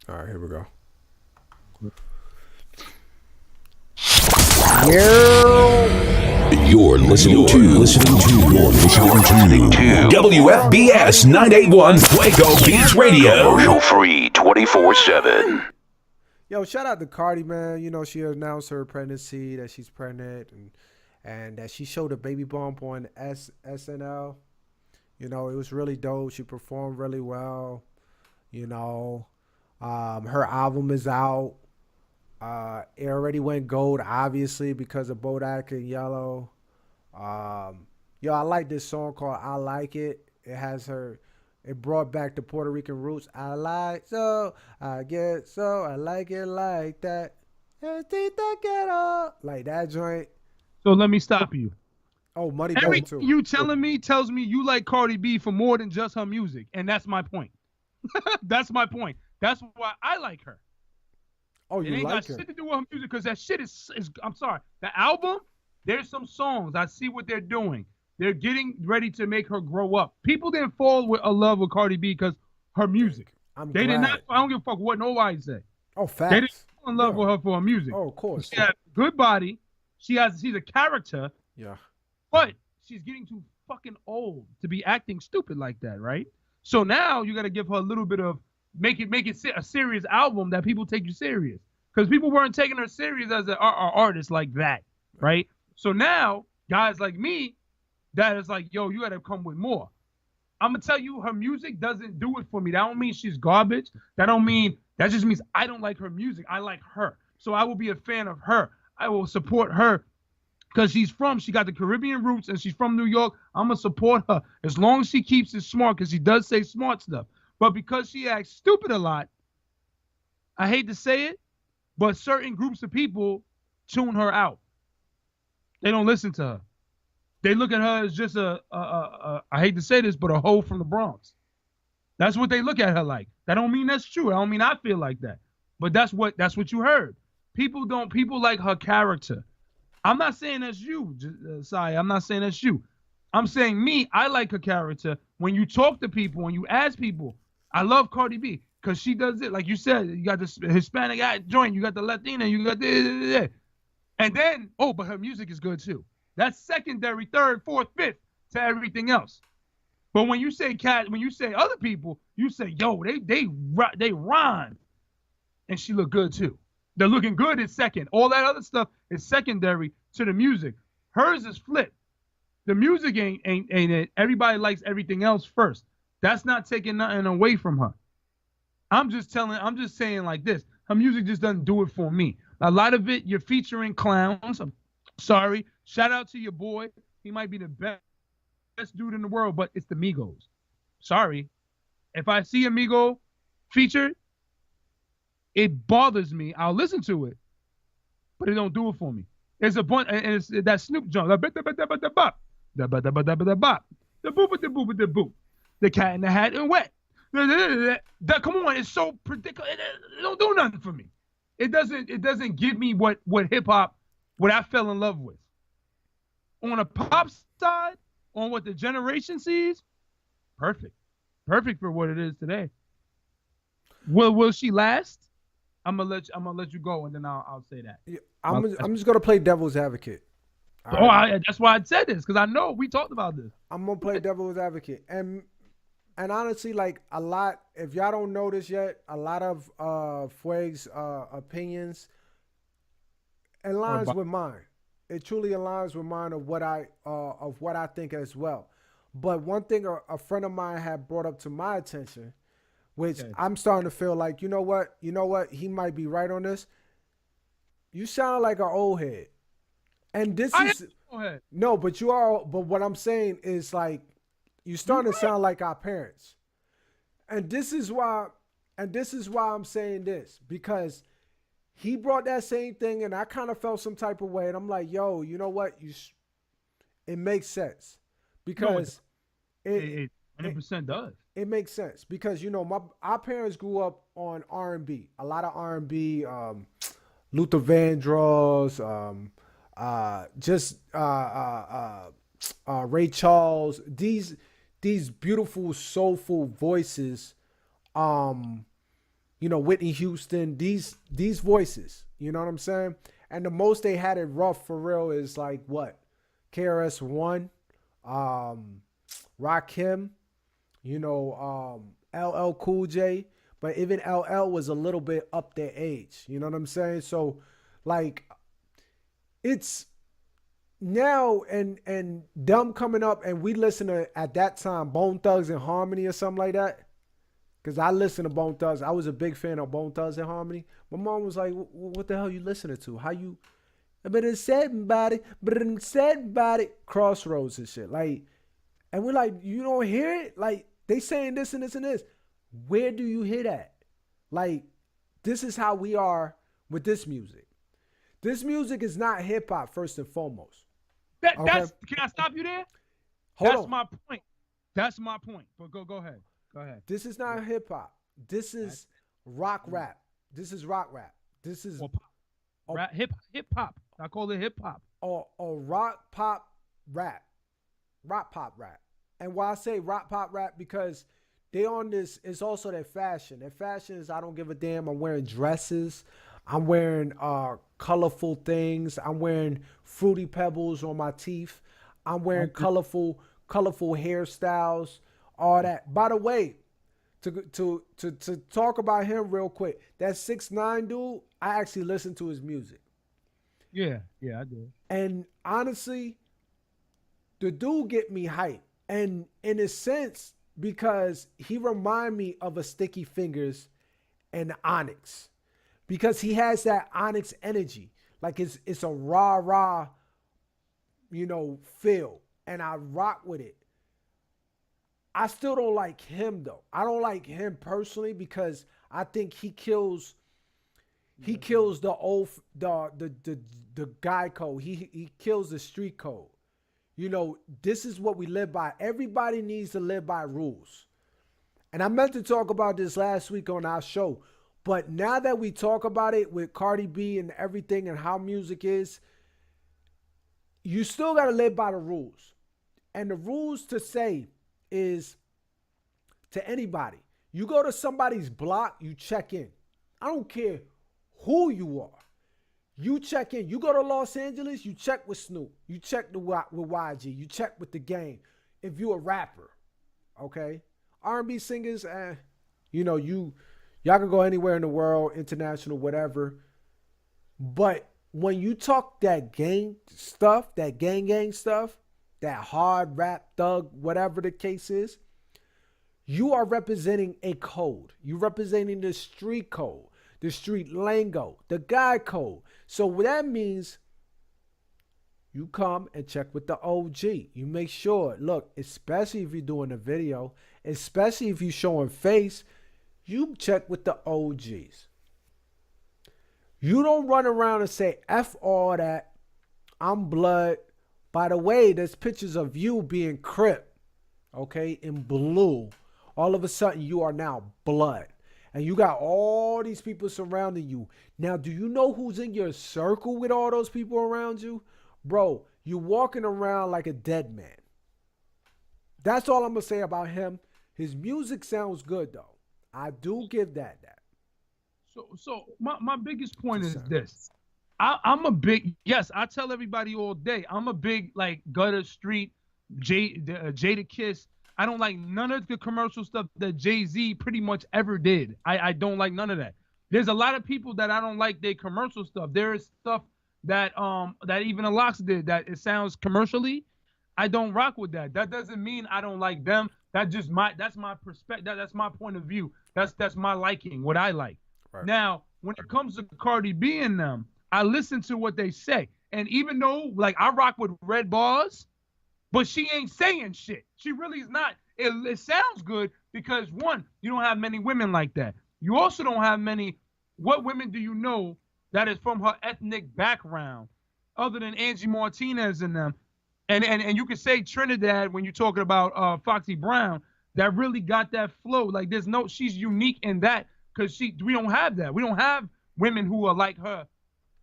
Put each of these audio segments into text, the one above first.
All right, here we go. You're listening to WFBS 981 Fuego Beats Radio. Commercial free 24/7. Yo, shout out to Cardi, man. You know, she announced her pregnancy, that she's pregnant, and that she showed a baby bump on SNL. You know, it was really dope. She performed really well. You know, her album is out. It already went gold, obviously, because of Bodak and Yellow. Yo, I like this song called "I Like It." It has her. It brought back the Puerto Rican roots. I like so, I get so, I like it like that. Like that joint. So let me stop you. Oh, Money does Everything too. you telling me tells me you like Cardi B for more than just her music, and that's my point. That's my point. That's why I like her. Oh, It you ain't like got her? shit to do with her music because that shit is. I'm sorry. The album, there's some songs. I see what they're doing. They're getting ready to make her grow up. People didn't fall with a love with Cardi B because her music. They did not. I don't give a fuck what nobody say. Oh, facts. They didn't fall in love with her for her music. Oh, of course. She has a good body. She's a character. Yeah. But she's getting too fucking old to be acting stupid like that, right? So now you got to give her a little bit of make it a serious album that people take you serious, because people weren't taking her serious as an artist like that, right? So now guys like me, that is like, yo, you got to come with more. I'm gonna tell you, her music doesn't do it for me. That don't mean she's garbage. That just means I don't like her music. I like her, so I will be a fan of her. I will support her. Because she got the Caribbean roots and she's from New York. I'm going to support her as long as she keeps it smart, because she does say smart stuff. But because she acts stupid a lot, I hate to say it, but certain groups of people tune her out. They don't listen to her. They look at her as just I hate to say this, but a hoe from the Bronx. That's what they look at her like. That don't mean that's true. I don't mean I feel like that. But that's what you heard. People like her character. I'm not saying that's you, Siah. I'm not saying that's you. I'm saying me, I like her character. When you talk to people, when you ask people, I love Cardi B because she does it. Like you said, you got this Hispanic joint, you got the Latina, you got this. And then, but her music is good too. That's secondary, third, fourth, fifth to everything else. But when you say other people, you say, yo, they rhyme. And she look good too. The looking good is second. All that other stuff is secondary to the music. Hers is flipped. The music ain't it. Everybody likes everything else first. That's not taking nothing away from her. I'm just saying like this. Her music just doesn't do it for me. A lot of it, you're featuring clowns. I'm sorry. Shout out to your boy. He might be the best dude in the world, but it's the Migos. Sorry. If I see a Migo featured, it bothers me. I'll listen to it, but it don't do it for me. There's a bunch, and it's that Snoop jump, the boop, the cat in the hat and wet. Come on, it's so predictable. It don't do nothing for me. It doesn't give me what hip hop, what I fell in love with. On a pop side, on what the generation sees, perfect for what it is today. Will she last? I'm gonna let you go, and then I'll say that. Yeah, I'm just gonna play devil's advocate. That's why I said this, because I know we talked about this. I'm gonna play devil's advocate, and honestly, like a lot. If y'all don't know this yet, a lot of Fueg's opinions aligns with mine. It truly aligns with mine of what I think as well. But one thing a friend of mine had brought up to my attention, which I'm starting to feel like, you know what, he might be right on this. You sound like an old head, and this is no, but you are. But what I'm saying is like you starting to sound like our parents, and this is why I'm saying this, because he brought that same thing, and I kind of felt some type of way, and I'm like, yo, you know what, it makes sense, because it 100% does. It makes sense because our parents grew up on R&B, a lot of R&B, Luther Vandross, Ray Charles. These beautiful soulful voices, Whitney Houston, these voices, you know what I'm saying? And the most they had it rough for real is like what? Krs-one, Rakim, LL Cool J. But even LL was a little bit up their age. You know what I'm saying? So, like, it's now and them coming up, and we listen to, at that time, Bone Thugs and Harmony or something like that. Because I listened to Bone Thugs. I was a big fan of Bone Thugs and Harmony. My mom was like, what the hell you listening to? How you... But it's said body, Crossroads and shit. Like, and we're like, you don't hear it? Like, they saying this and this and this. Where do you hear that? Like, this is how we are with this music. This music is not hip hop first and foremost. Can I stop you there? That's my point. That's my point. But go ahead. Go ahead. This is not hip hop. This is rock rap. This is rock rap. This is hip hop. I call it hip hop. Or rock pop rap. Rock pop rap. And why I say rock pop rap, because they on this, it's also their fashion. Their fashion is, I don't give a damn. I'm wearing dresses. I'm wearing colorful things. I'm wearing Fruity Pebbles on my teeth. I'm wearing colorful hairstyles. All that. By the way, to talk about him real quick, that 6ix9ine dude, I actually listened to his music. Yeah, I did. And honestly, the dude get me hyped. And in a sense, because he remind me of a Sticky Fingers and Onyx. Because he has that Onyx energy. Like it's a rah, feel. And I rock with it. I still don't like him though. I don't like him personally because I think he kills the guy code. He kills the street code. This is what we live by. Everybody needs to live by rules. And I meant to talk about this last week on our show. But now that we talk about it with Cardi B and everything and how music is, you still got to live by the rules. And the rules to say is to anybody. You go to somebody's block, you check in. I don't care who you are. You check in. You go to Los Angeles, you check with Snoop. You check with YG. You check with the Game. If you a rapper, okay? R&B singers, y'all can go anywhere in the world, international, whatever. But when you talk that gang stuff, that gang stuff, that hard rap thug, whatever the case is, you are representing a code. You're representing the street code, the street lingo, the guy code. So what that means, you come and check with the OG. You make sure, look, especially if you're doing a video, especially if you're showing face, you check with the OGs. You don't run around and say, F all that, I'm blood. By the way, there's pictures of you being Crip, okay, in blue. All of a sudden, you are now blood. And you got all these people surrounding you. Now, do you know who's in your circle with all those people around you? Bro, you're walking around like a dead man. That's all I'm going to say about him. His music sounds good, though. I do give that. So my biggest point is this. I'm a big, yes, I tell everybody all day, I'm a big, like, gutter street, Jada Kiss. I don't like none of the commercial stuff that Jay-Z pretty much ever did. I don't like none of that. There's a lot of people that I don't like their commercial stuff. There is stuff that even alot did that it sounds commercially. I don't rock with that. That doesn't mean I don't like them. That's my perspective. That's my point of view. That's my liking, what I like. Right. Now, when it comes to Cardi B and them, I listen to what they say. And even though, like, I rock with red bars, but she ain't saying shit. She really is not. It sounds good because, one, you don't have many women like that. You also don't have many. What women do you know that is from her ethnic background other than Angie Martinez and them? And you could say Trinidad when you're talking about Foxy Brown, that really got that flow. Like, she's unique in that because we don't have that. We don't have women who are like her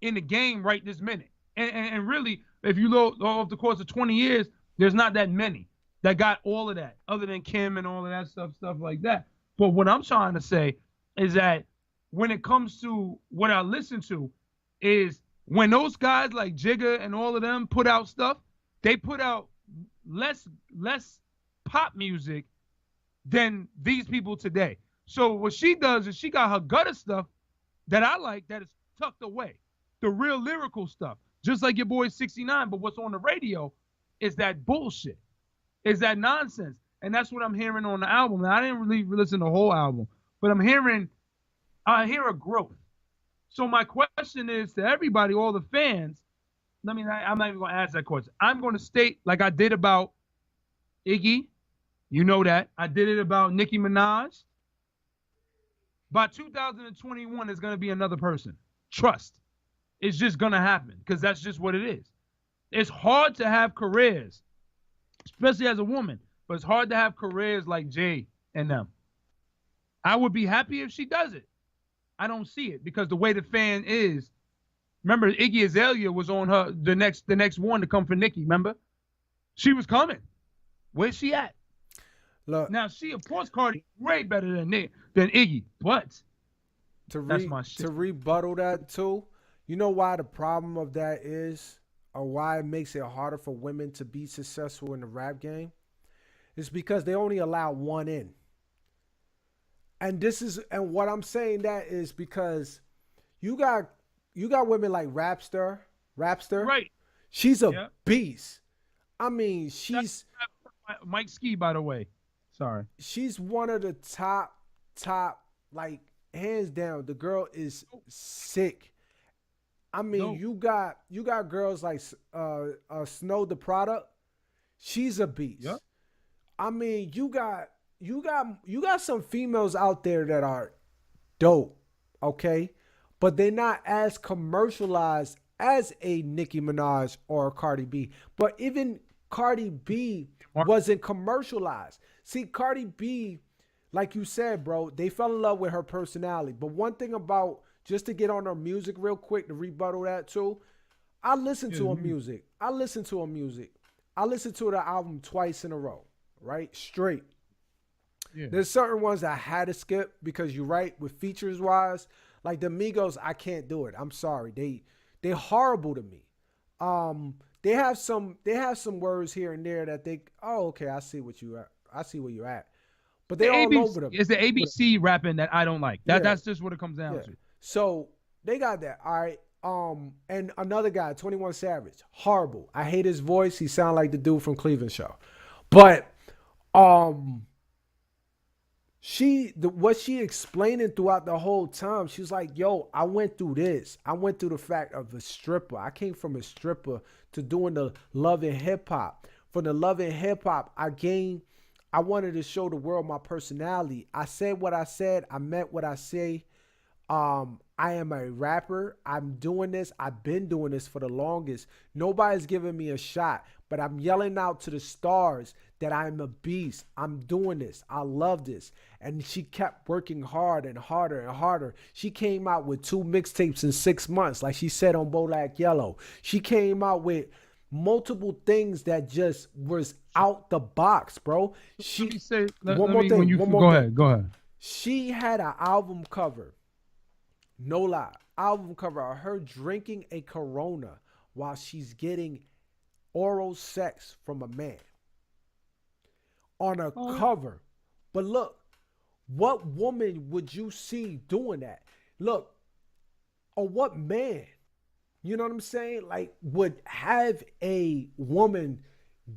in the game right this minute. And really, if you look over the course of 20 years, there's not that many that got all of that, other than Kim and all of that stuff like that. But what I'm trying to say is that when it comes to what I listen to is when those guys like Jigga and all of them put out stuff, they put out less pop music than these people today. So what she does is she got her gutter stuff that I like that is tucked away. The real lyrical stuff. Just like your boy 69, but what's on the radio is that bullshit. Is that nonsense. And that's what I'm hearing on the album. Now, I didn't really listen to the whole album, but I hear a growth. So my question is to everybody, all the fans, I'm not even going to ask that question. I'm going to state, like I did about Iggy, you know that. I did it about Nicki Minaj. By 2021, there's going to be another person. Trust. It's just going to happen because that's just what it is. It's hard to have careers, especially as a woman, but it's hard to have careers like Jay and them. I would be happy if she does it. I don't see it because the way the fan is, remember Iggy Azalea was on her the next one to come for Nicki, remember? She was coming. Where's she at? Look, now she, of course, Cardi way better than Iggy, but that's my shit. To rebuttal that too, you know why the problem of that is, or why it makes it harder for women to be successful in the rap game? It's because they only allow one in. And what I'm saying that is because you got women like Rapster. Right. She's a beast. I mean, she's Mike Ski, by the way. Sorry. She's one of the top, like hands down. The girl is sick. I mean, you got girls like Snow the Product. She's a beast. Yep. I mean, you got some females out there that are dope, okay? But they're not as commercialized as a Nicki Minaj or a Cardi B. But even Cardi B wasn't commercialized. See, Cardi B, like you said, bro, they fell in love with her personality. But one thing about, just to get on her music real quick, to rebuttal that too, I listen to her music. I listened to the album twice in a row, right? Straight. Yeah. There's certain ones that I had to skip because you're right, with features wise, like the Migos, I can't do it. I'm sorry. They're horrible to me. They have some words here and there that okay, I see where you're at. But they're all over them. It's the ABC rapping that I don't like. That's just what it comes down to. So they got that. All right. And another guy, 21 Savage, horrible. I hate his voice. He sound like the dude from Cleveland Show. But what she explaining throughout the whole time, she was like, yo, I went through this. I went through the fact of a stripper. I came from a stripper to doing the love and hip hop. From the love and hip hop, I wanted to show the world my personality. I said what I said. I meant what I say. I am a rapper. I'm doing this. I've been doing this for the longest. Nobody's giving me a shot, but I'm yelling out to the stars that I'm a beast. I'm doing this. I love this. And she kept working hard and harder and harder. She came out with 2 mixtapes in 6 months, like she said on Bodak Yellow. She came out with multiple things that just was out the box, bro. Go ahead. She had an album cover. No lie. Album cover of her drinking a Corona while she's getting oral sex from a man on a cover. But look, what woman would you see doing that? Look, or what man, you know what I'm saying? Like, would have a woman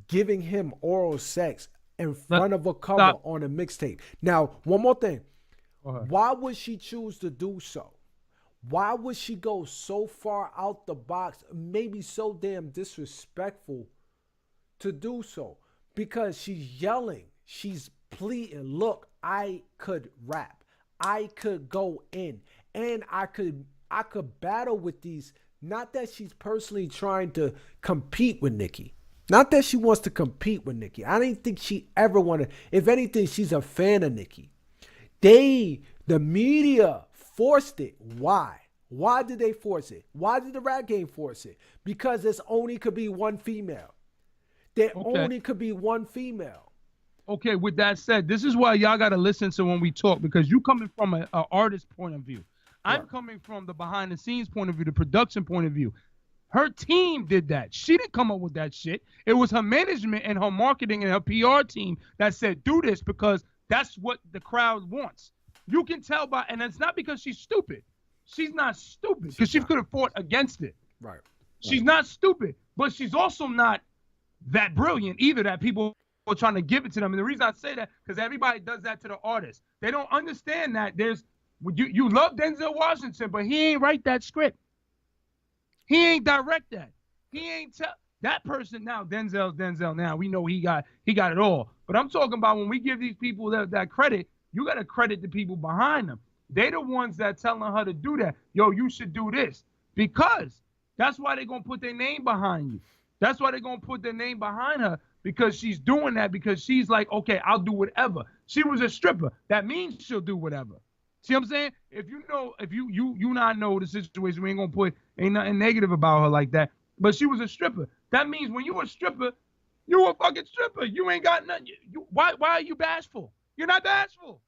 giving him oral sex in front of a cover on a mixtape? Now, one more thing. Why would she choose to do so? Why would she go so far out the box, maybe so damn disrespectful to do so? Because she's yelling, she's pleading, look, I could rap, I could go in, and I could battle with these. Not that she's personally trying to compete with Nicki. Not that she wants to compete with Nicki. I didn't think she ever wanted. If anything, she's a fan of Nicki. The media forced it. Why? Why did they force it? Why did the rap game force it? Because there's only could be one female. Only could be one female. Okay, with that said, this is why y'all got to listen to when we talk, because you coming from an artist point of view. I'm coming from the behind the scenes point of view, the production point of view. Her team did that. She didn't come up with that shit. It was her management and her marketing and her PR team that said, do this because that's what the crowd wants. You can tell by, and it's not because she's stupid. She's not stupid because she could have fought against it. Right. She's not stupid, but she's also not that brilliant either that people are trying to give it to them. And the reason I say that, because everybody does that to the artist. They don't understand that you love Denzel Washington, but he ain't write that script. He ain't direct that. He ain't tell that person now. Denzel's Denzel now. We know he got it all. But I'm talking about when we give these people that credit, you got to credit the people behind them. They the ones that telling her to do that. Yo, you should do this. Because that's why they're going to put their name behind you. That's why they're going to put their name behind her, because she's doing that, because she's like, okay, I'll do whatever. She was a stripper. That means she'll do whatever. See what I'm saying? If you not know the situation, we ain't gonna put ain't nothing negative about her like that. But she was a stripper. That means when you a stripper, you a fucking stripper. You ain't got nothing. Why are you bashful? You're not bashful.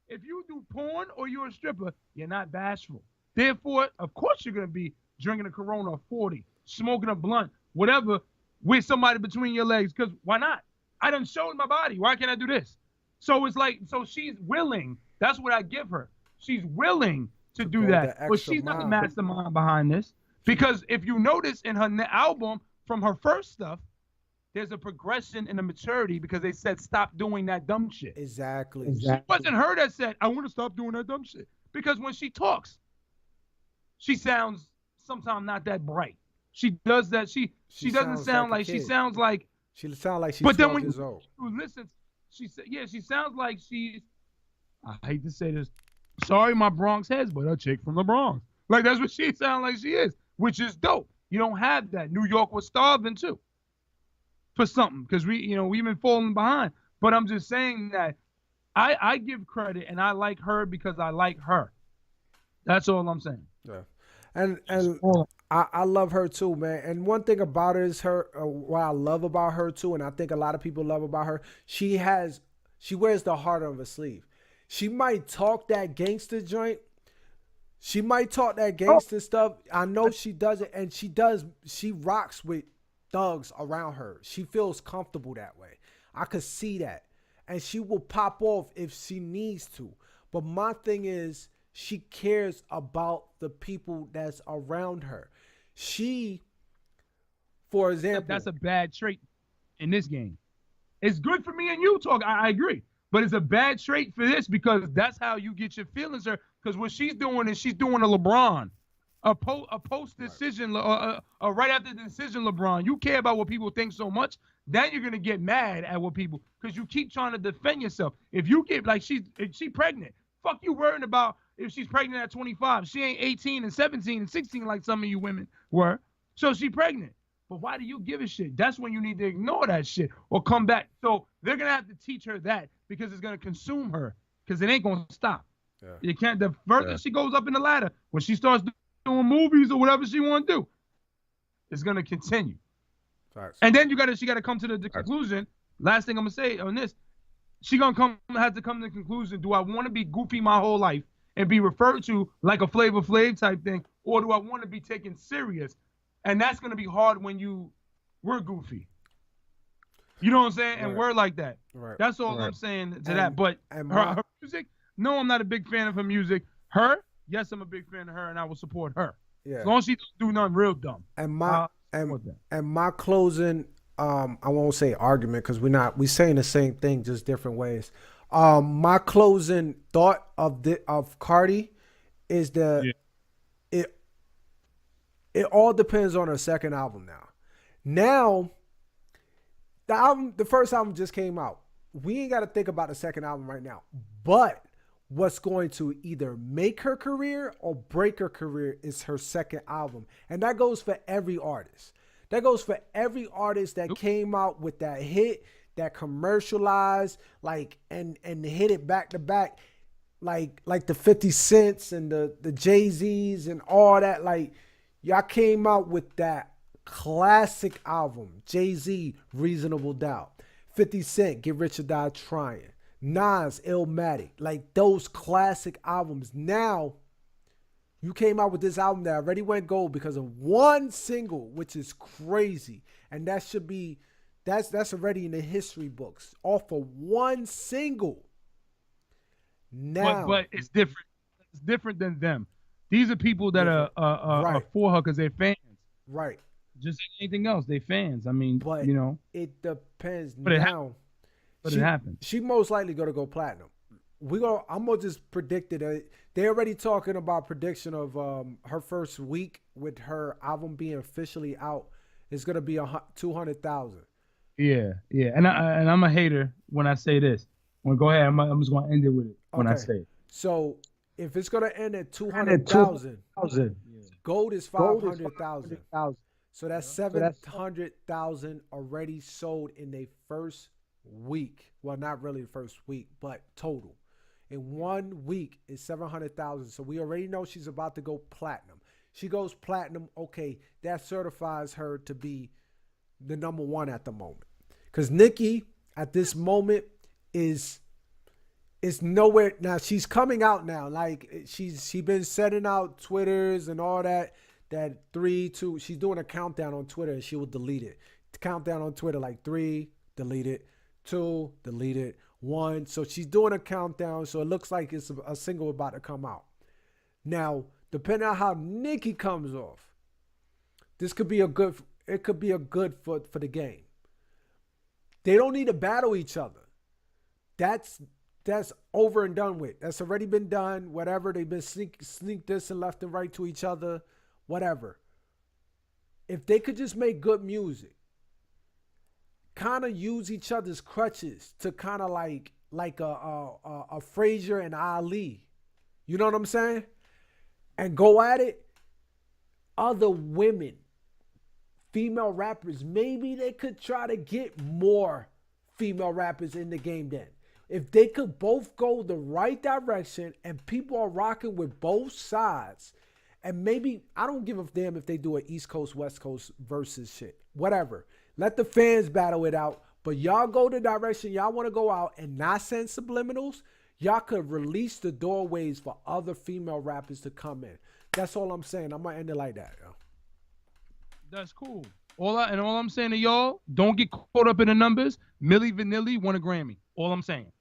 If you do porn or you're a stripper, you're not bashful. Therefore, of course you're gonna be drinking a Corona 40, smoking a blunt, whatever, with somebody between your legs. Because why not? I done showed my body. Why can't I do this? So it's like, so she's willing. That's what I give her. She's willing to do that. But she's not the mastermind behind this. Because if you notice in her album, from her first stuff, there's a progression in the maturity, because they said stop doing that dumb shit. Exactly. It wasn't her that said, I want to stop doing that dumb shit. Because when she talks, she sounds sometimes not that bright. She does that. She doesn't sound like she sounds like. She sounds like she's 12 years old. But then when you listen, she sounds like she's, I hate to say this, sorry my Bronx heads, but a chick from the Bronx. Like, that's what she sounds like she is, which is dope. You don't have that. New York was starving too for something, because we've been falling behind. But I'm just saying that I give credit, and I like her because I like her. That's all I'm saying. Yeah. And I love her too, man. And one thing about her is what I love about her too, and I think a lot of people love about her, she wears the heart on her sleeve. She might talk that gangster joint. She might talk that gangster stuff. I know she does it, and she rocks with thugs around her. She feels comfortable that way. I could see that. And she will pop off if she needs to. But my thing is, she cares about the people that's around her. She, for example, that's a bad trait in this game. It's good for me and you talk. I agree. But it's a bad trait for this, because that's how you get your feelings hurt. Because what she's doing is she's doing a LeBron, a post decision, right after the decision. LeBron, you care about what people think so much, then you're gonna get mad at what people, because you keep trying to defend yourself. If you get like she's pregnant, fuck you worrying about if she's pregnant at 25. She ain't 18 and 17 and 16 like some of you women were. So she pregnant. But why do you give a shit? That's when you need to ignore that shit or come back. So they're going to have to teach her that, because it's going to consume her, because it ain't going to stop. Yeah. You can't. The further she goes up in the ladder, when she starts doing movies or whatever she want to do, it's going to continue. Right. And then she got to come to the conclusion. Last thing I'm going to say on this, she going to have to come to the conclusion, do I want to be goofy my whole life and be referred to like a Flavor Flav type thing, or do I want to be taken serious? And that's going to be hard when we're goofy. You know what I'm saying? And we're like that. Right. That's all I'm saying to that. But her music, no, I'm not a big fan of her music. Her, yes, I'm a big fan of her, and I will support her. Yeah. As long as she doesn't do nothing real dumb. And my closing, I won't say argument, because we saying the same thing, just different ways. My closing thought of Cardi is that it all depends on her second album now. Now, the first album just came out. We ain't got to think about the second album right now. But what's going to either make her career or break her career is her second album. And that goes for every artist. That goes for every artist that came out with that hit, that commercialized, like, and hit it back to back, like the 50 Cents and the Jay-Z's and all that. Like, y'all came out with that classic album. Jay-Z, Reasonable Doubt. 50 Cent, Get Rich or Die Trying. Nas, Illmatic. Like, those classic albums. Now, You came out with this album that already went gold because of one single, which is crazy. And that should be, that's already in the history books. Off of one single. Now. But it's different. It's different than them. These are people that Different. are for her because they're fans. Right. Just like anything else, they fans. I mean, But you know. it depends But now. But it happens. She most likely gonna go platinum. I'm gonna just predict it. They already talking about prediction of her first week with her album being officially out. It's gonna be 200,000. Yeah. And I'm a hater when I say this. Well, go ahead. I'm just gonna end it with it when I say it. So if it's gonna end at 200,000, gold is 500,000. So that's 700,000 already sold in their first week. Well, not really the first week, but total. In 1 week is 700,000. So we already know she's about to go platinum. She goes platinum. Okay, that certifies her to be the number one at the moment. Because Nicki at this moment is nowhere. Now she's coming out now. Like she's been setting out Twitters and all that. That 3, 2. She's doing a countdown on Twitter and she will delete it. Countdown on Twitter like 3, delete it. 2, delete it. 1. So she's doing a countdown. So it looks like it's a single about to come out. Now, depending on how Nicki comes off, this could be a good. It could be a good for the game. They don't need to battle each other. That's over and done with. That's already been done. Whatever, they've been sneak this and left and right to each other. Whatever. If they could just make good music, kind of use each other's crutches to kind of like a Frazier and Ali. You know what I'm saying? And go at it. Other women, female rappers, maybe they could try to get more female rappers in the game then. If they could both go the right direction and people are rocking with both sides, and maybe, I don't give a damn if they do an East Coast, West Coast versus shit. Whatever. Let the fans battle it out. But y'all go the direction y'all want to go out and not send subliminals. Y'all could release the doorways for other female rappers to come in. That's all I'm saying. I'm going to end it like that, yo. That's cool. All I'm saying to y'all, don't get caught up in the numbers. Milli Vanilli won a Grammy. All I'm saying.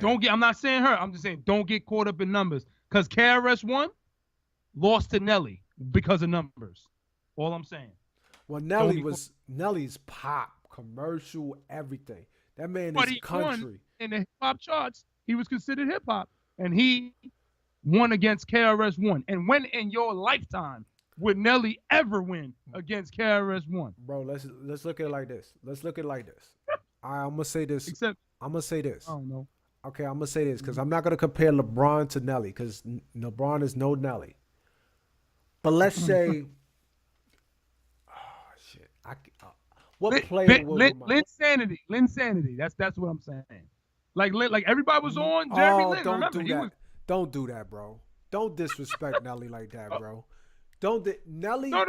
Damn. I'm not saying her. I'm just saying don't get caught up in numbers. Because Krs-one lost to Nelly because of numbers. All I'm saying. Well, Nelly's pop, commercial, everything. That man is country. Won in the hip hop charts, he was considered hip hop, and he won against Krs-one. And when in your lifetime would Nelly ever win against Krs-one? Bro, let's look at it like this. All right, I'm gonna say this. I'm gonna say this. I don't know. Okay, I'm gonna say this because I'm not gonna compare LeBron to Nelly because LeBron is no Nelly. But let's say, what player will Linsanity. That's what I'm saying. Like everybody was on Jeremy Lin. Don't Remember, do that. Don't do that, bro. Don't disrespect Nelly like that, bro. Nelly. No.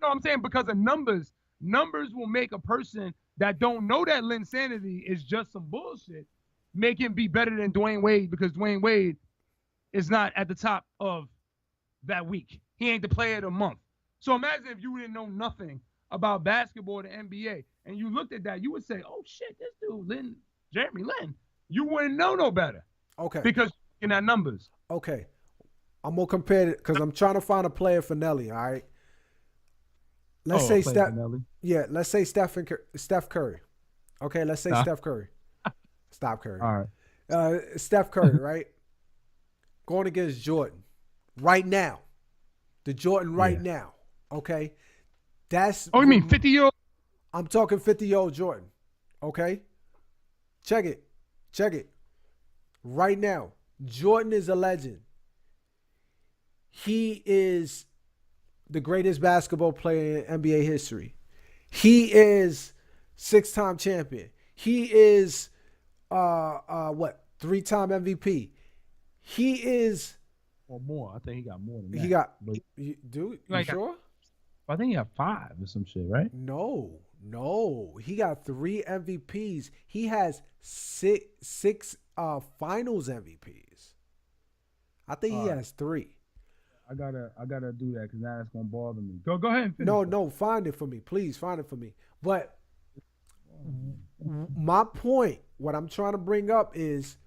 I'm saying because of numbers. Numbers will make a person that don't know that Linsanity is just some bullshit make him be better than Dwayne Wade because Dwayne Wade is not at the top of that week. He ain't the player of the month. So imagine if you didn't know nothing about basketball or the NBA and you looked at that, you would say, oh shit, this dude, Jeremy Lin. You wouldn't know no better. Okay. Because in that numbers. Okay. I'm going to compare it because I'm trying to find a player for Nelly, all right? Let's say Steph. Yeah, let's say Steph Curry. Okay, let's say Steph Curry. Stop Curry. All right. Steph Curry, right? Going against Jordan right now. The Jordan right now. Okay? That's. Oh, you mean 50-year-old? I'm talking 50-year-old Jordan. Okay? Check it. Right now. Jordan is a legend. He is the greatest basketball player in NBA history. He is 6-time champion. He is 3-time MVP. He is or more. I think he got more than that. He got dude, you sure? I think he got 5 or some shit, right? No. He got 3 MVPs. He has six finals MVPs. I think he has 3. gotta do that because now it's gonna bother me. Go ahead and finish. No, find it for me, please. Find it for me. But my point, what I'm trying to bring up is,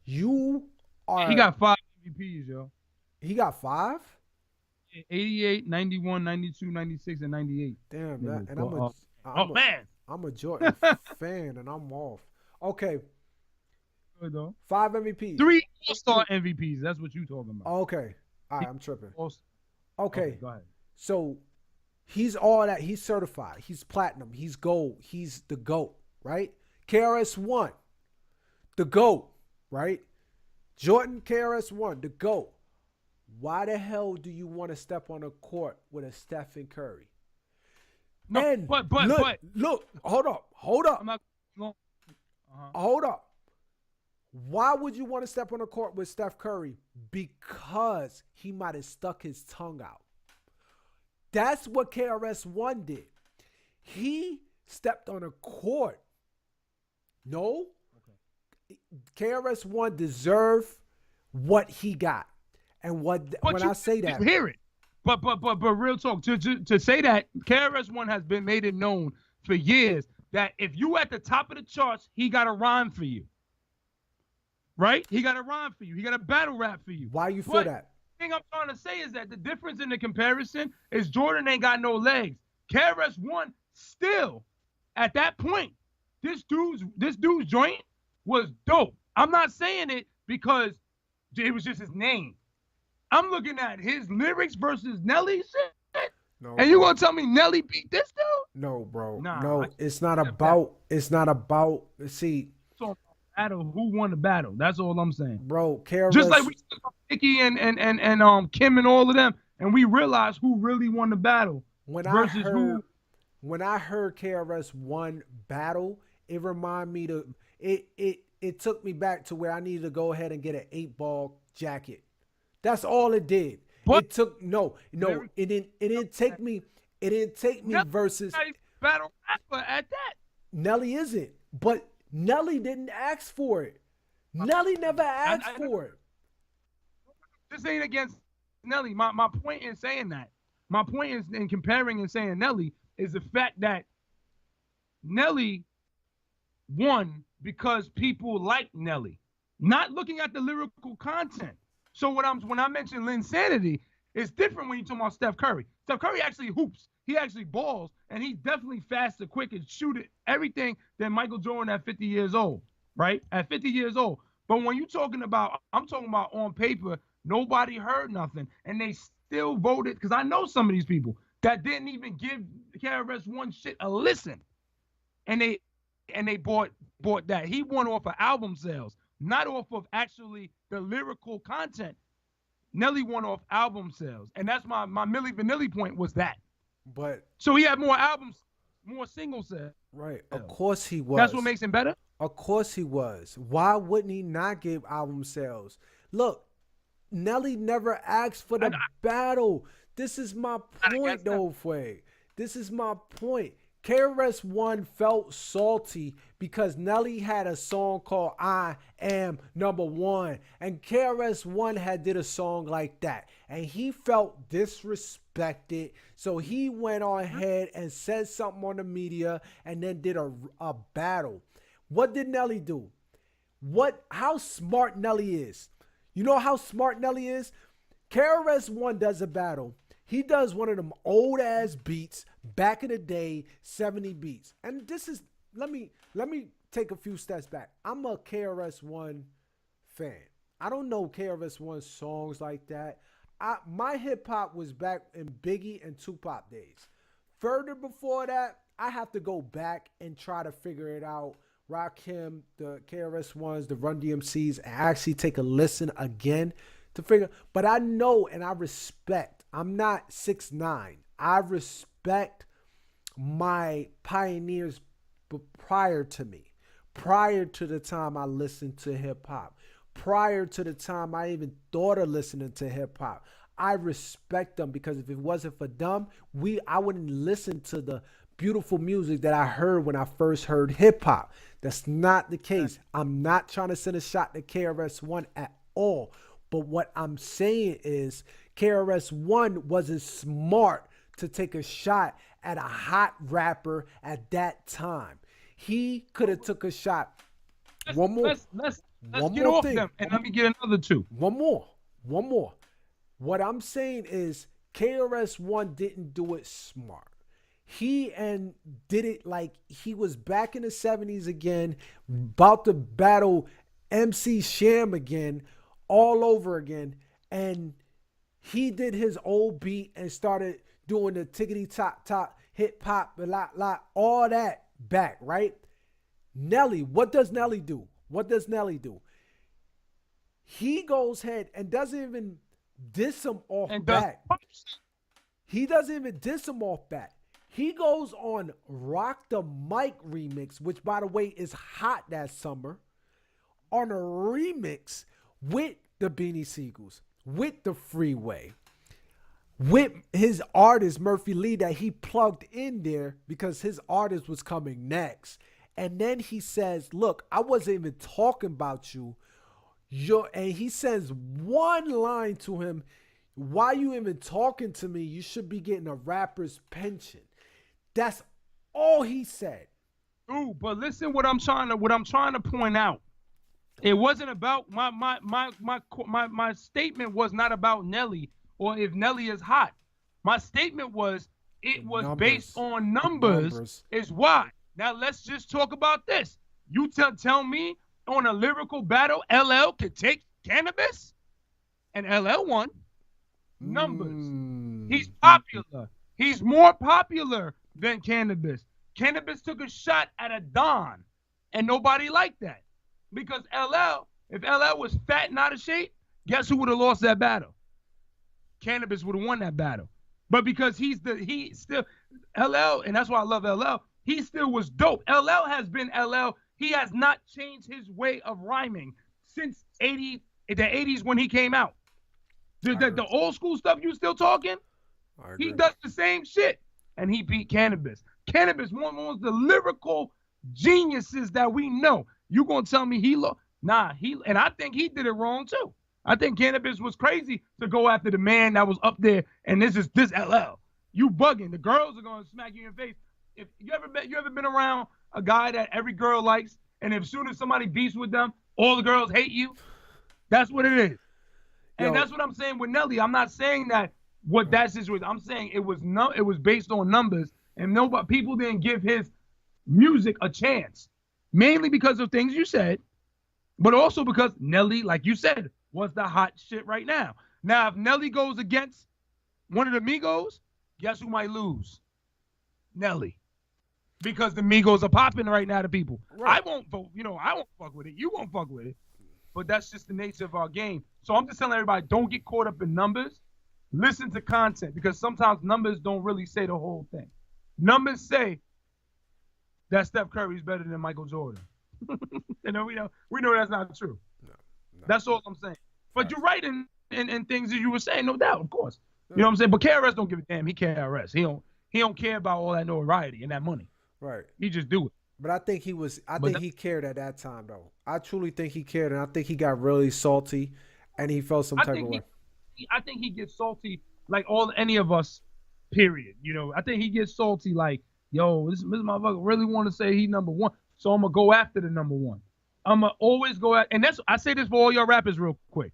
you are. He got 5 MVPs, yo. He got 5. 88, 91, 92, 96, and 98. Damn, Yeah, that, and I'm a Jordan fan, and I'm off. Okay. Good though. 5 MVPs. 3 All-Star MVPs. That's what you talking about. Okay. All right, I'm tripping. Okay, go ahead. So he's all that. He's certified. He's platinum. He's gold. He's the GOAT, right? Krs-one, the GOAT, right? Jordan Krs-one, the GOAT. Why the hell do you want to step on a court with a Stephen Curry? No, And but look, hold up. I'm not going. Hold up. Why would you want to step on a court with Steph Curry? Because he might have stuck his tongue out. That's what Krs-one did. He stepped on a court. No. Okay. Krs-one deserved what he got. And when I say that, you hear it. But real talk, to say that Krs-one has been made it known for years that if you at the top of the charts, he got a rhyme for you. Right? He got a rhyme for you. He got a battle rap for you. Why you feel that? The thing I'm trying to say is that the difference in the comparison is Jordan ain't got no legs. Krs-one still, at that point, this dude's joint was dope. I'm not saying it because it was just his name. I'm looking at his lyrics versus Nelly's shit. No, and you gonna tell me Nelly beat this dude? No, bro. Nah, no, it's not about. See, so battle. Who won the battle? That's all I'm saying, bro. Krs, just like we took Nicki and Kim and all of them, and we realized who really won the battle when I heard Krs-one battle, it reminded me to it took me back to where I needed to go ahead and get an 8-ball jacket. That's all it did. What? It took it didn't take me versus battle rapper at that. Nelly isn't, but Nelly didn't ask for it. Nelly never asked for it. This ain't against Nelly. My point in saying that, my point is in comparing and saying Nelly is the fact that Nelly won because people like Nelly, not looking at the lyrical content. So when I mention Linsanity, it's different when you talk about Steph Curry. Steph Curry actually hoops. He actually balls, and he's definitely faster, quick, and shoot it everything than Michael Jordan at 50 years old, right? At 50 years old. But when I'm talking about on paper, nobody heard nothing, and they still voted, because I know some of these people that didn't even give Krs-one shit a listen, and they bought that. He won off of album sales, not off of actually the lyrical content. Nelly won off album sales, and that's my Milli Vanilli point was that. But so he had more albums, more single sales. Right. Of course he was. That's what makes him better? Of course he was. Why wouldn't he not give album sales? Look, Nelly never asked for the battle. This is my point, though, Fuego. This is my point. Krs-one felt salty because Nelly had a song called I Am Number One, and Krs-one had did a song like that, and he felt disrespected, so he went on ahead and said something on the media and then did a battle. What did Nelly do? How smart Nelly is. You know how smart Nelly is? Krs-one does a battle. He does one of them old ass beats back in the day, 70 beats. And this is, let me take a few steps back. I'm a Krs-one fan. I don't know Krs-one songs like that. My hip hop was back in Biggie and Tupac days. Further before that, I have to go back and try to figure it out. Rakim, the Krs-ones, the Run DMCs, and actually take a listen again to figure. But I know and I respect. I'm not 6'9". I respect my pioneers prior to me, prior to the time I listened to hip hop, prior to the time I even thought of listening to hip hop. I respect them because if it wasn't for them, I wouldn't listen to the beautiful music that I heard when I first heard hip hop. That's not the case. I'm not trying to send a shot to Krs-one at all. But what I'm saying is Krs-one wasn't smart to take a shot at a hot rapper at that time. He could have took a shot. Let's get off them, and let me get another two. One more. What I'm saying is Krs-one didn't do it smart. He did it like he was back in the 70s again, about to battle MC Sham again, all over again. And he did his old beat and started doing the tickety top, hip hop, all that back, right? Nelly, what does Nelly do? He goes ahead and doesn't even diss him off back. He doesn't even diss him off back. He goes on Rock the Mic remix, which, by the way, is hot that summer, on a remix with the Beanie Siegels, with the Freeway, with his artist, Murphy Lee, that he plugged in there because his artist was coming next. And then he says, look, I wasn't even talking about you. And he sends one line to him, why you even talking to me? You should be getting a rapper's pension. That's all he said. Ooh, but listen, what I'm trying to point out. It wasn't about my statement was not about Nelly or if Nelly is hot. My statement was it was based on numbers. Is why. Now let's just talk about this. You tell me on a lyrical battle, LL could take Cannabis, and LL won. Numbers. He's popular. He's more popular than Cannabis. Cannabis took a shot at a Don, and nobody liked that. Because if LL was fat and out of shape, guess who would have lost that battle? Cannabis would have won that battle. But because he still LL, and that's why I love LL, he still was dope. LL has been LL. He has not changed his way of rhyming since the 80s when he came out. The old school stuff you still talking? He does the same shit. And he beat Cannabis. Cannabis, one of the lyrical geniuses that we know. You gonna tell me he lost? Nah, and I think he did it wrong too. I think Cannabis was crazy to go after the man that was up there, and this LL. You bugging. The girls are gonna smack you in the face. If you ever been around a guy that every girl likes, and as soon as somebody beefs with them, all the girls hate you? That's what it is. And that's what I'm saying with Nelly. I'm not saying that what that situation. I'm saying it was based on numbers, and people didn't give his music a chance, mainly because of things you said, but also because Nelly, like you said, was the hot shit right now. Now, if Nelly goes against one of the Migos, guess who might lose? Nelly. Because the Migos are popping right now to people. Right. I won't vote. I won't fuck with it. You won't fuck with it. But that's just the nature of our game. So I'm just telling everybody, don't get caught up in numbers. Listen to content, because sometimes numbers don't really say the whole thing. Numbers say that Steph Curry is better than Michael Jordan. We know that's not true. No. That's all I'm saying. But you're right in things that you were saying, no doubt, of course. You know what I'm saying? But KRS don't give a damn. He KRS. He don't care about all that notoriety and that money. Right. He just do it. But I think he cared at that time, though. I truly think he cared, and I think he got really salty, and he felt some type of way. I think he gets salty like any of us, period. I think he gets salty like, yo, this motherfucker really want to say he number one, so I'm going to go after the number one. I'm going to always go at, and I say this for all your rappers real quick.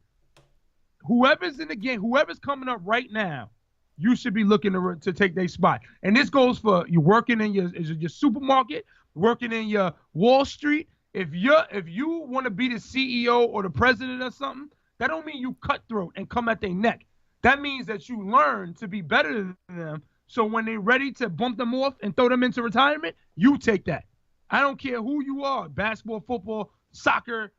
Whoever's in the game, whoever's coming up right now, you should be looking to take their spot. And this goes for you working in your supermarket, working in your Wall Street. If you want to be the CEO or the president or something, that don't mean you cutthroat and come at their neck. That means that you learn to be better than them. So when they're ready to bump them off and throw them into retirement, you take that. I don't care who you are, basketball, football, soccer,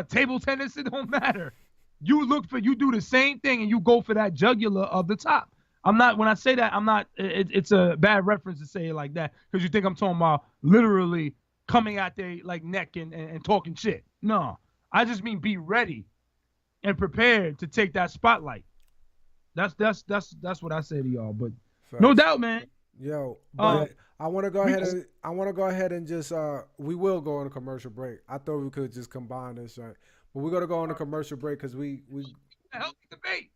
table tennis, it don't matter. You do the same thing and you go for that jugular of the top. When I say that, it's a bad reference to say it like that, because you think I'm talking about literally coming at their neck and talking shit. No, I just mean be ready and prepared to take that spotlight. That's what I say to y'all. But no doubt, man. Yo, but I want to go ahead and just we will go on a commercial break. I thought we could just combine this, right? Well, we're gonna go on a commercial break because A healthy debate.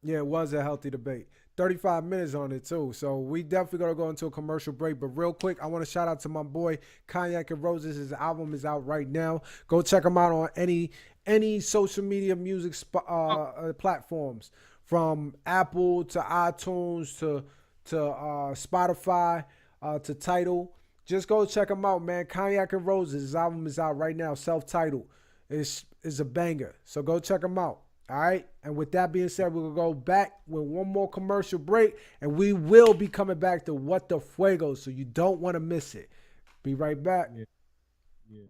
yeah, it was a healthy debate. 35 minutes on it too. So we definitely gonna go into a commercial break. But real quick, I want to shout out to my boy Cognac and Roses. His album is out right now. Go check him out on any social media music platforms, from Apple to iTunes to Spotify to Tidal. Just go check him out, man. Cognac and Roses. His album is out right now, self-titled. It's a banger. So go check him out. All right. And with that being said, we're going to go back with one more commercial break, and we will be coming back to What the Fuego, so you don't want to miss it. Be right back. Yeah. Yeah.